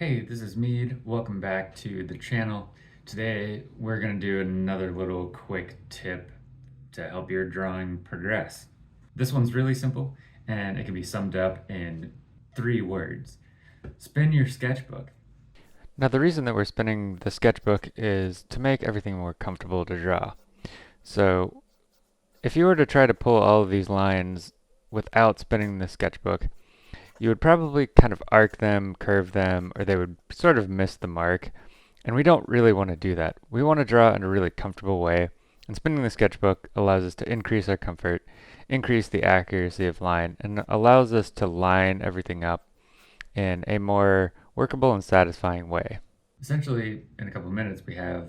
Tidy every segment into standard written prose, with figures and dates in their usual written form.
Hey, this is Mead. Welcome back to the channel. Today we're going to do another little quick tip to help your drawing progress. This one's really simple and it can be summed up in 3 words. Spin your sketchbook. Now the reason that we're spinning the sketchbook is to make everything more comfortable to draw. So if you were to try to pull all of these lines without spinning the sketchbook, you would probably kind of arc them, curve them, or they would sort of miss the mark. And we don't really want to do that. We want to draw in a really comfortable way, and spinning the sketchbook allows us to increase our comfort, increase the accuracy of line, and allows us to line everything up in a more workable and satisfying way. Essentially, in a couple of minutes, we have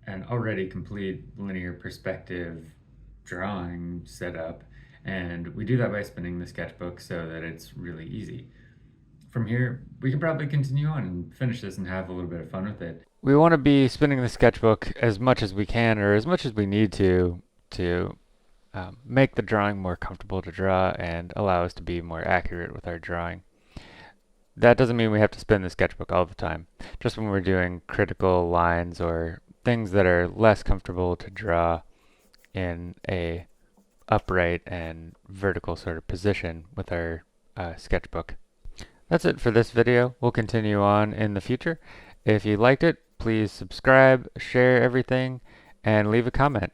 an already complete linear perspective drawing set up, and we do that by spinning the sketchbook so that it's really easy. From here, we can probably continue on and finish this and have a little bit of fun with it. We want to be spinning the sketchbook as much as we can or as much as we need to make the drawing more comfortable to draw and allow us to be more accurate with our drawing. That doesn't mean we have to spin the sketchbook all the time. Just when we're doing critical lines or things that are less comfortable to draw in a upright and vertical sort of position with our sketchbook. That's it for this video. We'll continue on in the future. If you liked it, please subscribe, share everything, and leave a comment.